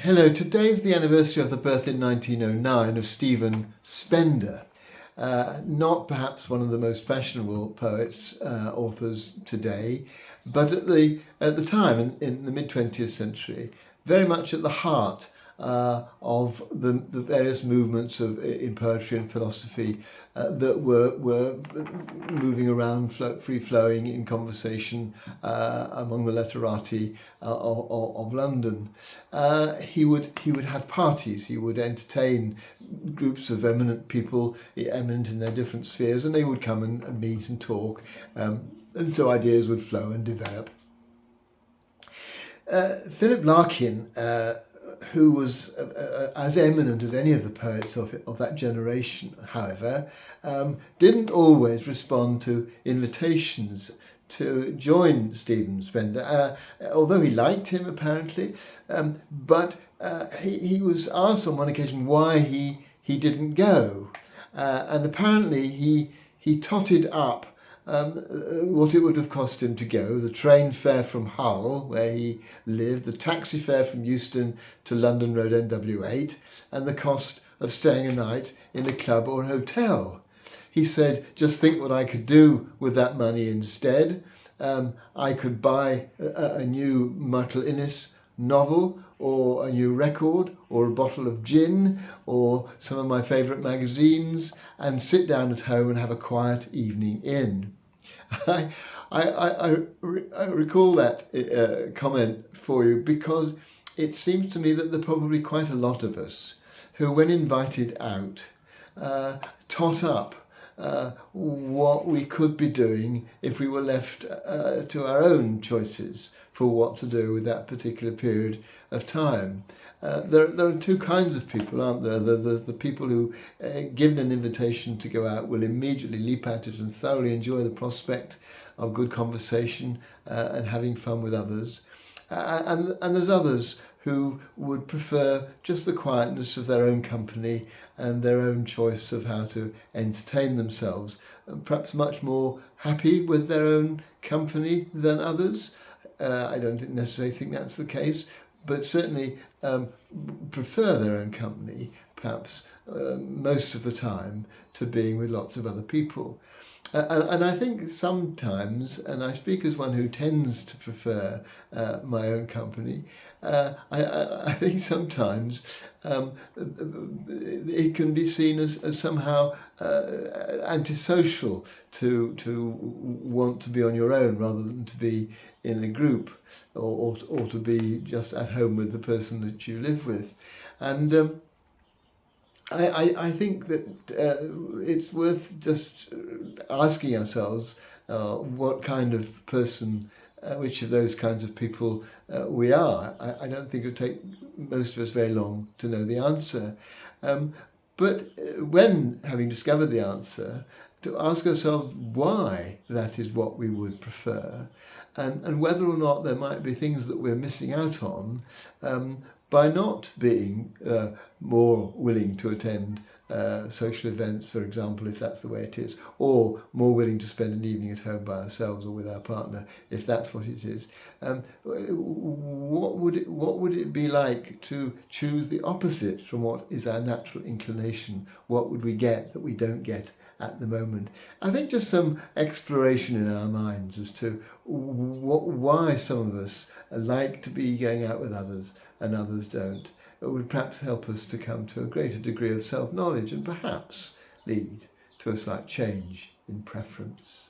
Hello, today's the anniversary of the birth in 1909 of Stephen Spender. Not perhaps one of the most fashionable poets, authors today, but at the time, in the mid-20th century, very much at the heart of the various movements in poetry and philosophy that were moving around, free-flowing in conversation among the literati of London. He would have parties. He would entertain groups of eminent people, eminent in their different spheres, and they would come and meet and talk, and so ideas would flow and develop. Philip Larkin, who was as eminent as any of the poets of that generation, however, didn't always respond to invitations to join Stephen Spender, although he liked him apparently, but he was asked on one occasion why he didn't go, and apparently he totted up what it would have cost him to go, the train fare from Hull, where he lived, the taxi fare from Euston to London Road NW8, and the cost of staying a night in a club or hotel. He said, just think what I could do with that money instead. I could buy a new Michael Innes novel, or a new record, or a bottle of gin, or some of my favourite magazines, and sit down at home and have a quiet evening in. I recall that comment for you because it seems to me that there are probably quite a lot of us who, when invited out, tot up what we could be doing if we were left to our own choices for what to do with that particular period of time. There are two kinds of people, aren't there? There's the people who, given an invitation to go out, will immediately leap at it and thoroughly enjoy the prospect of good conversation and having fun with others. And there's others who would prefer just the quietness of their own company and their own choice of how to entertain themselves, and perhaps much more happy with their own company than others. I don't necessarily think that's the case, but certainly prefer their own company, perhaps most of the time, to being with lots of other people. And I think sometimes, and I speak as one who tends to prefer my own company, I think sometimes it can be seen as somehow antisocial to want to be on your own rather than to be in a group, or to be just at home with the person that you live with. And I think that it's worth just asking ourselves what kind of person, which of those kinds of people we are. I don't think it would take most of us very long to know the answer. But when, having discovered the answer, to ask ourselves why that is what we would prefer, and whether or not there might be things that we're missing out on by not being more willing to attend social events, for example, if that's the way it is, or more willing to spend an evening at home by ourselves or with our partner, if that's what it is. What would it be like to choose the opposite from what is our natural inclination? What would we get that we don't get at the moment? I think just some exploration in our minds as to why some of us like to be going out with others and others don't. It would perhaps help us to come to a greater degree of self-knowledge and perhaps lead to a slight change in preference.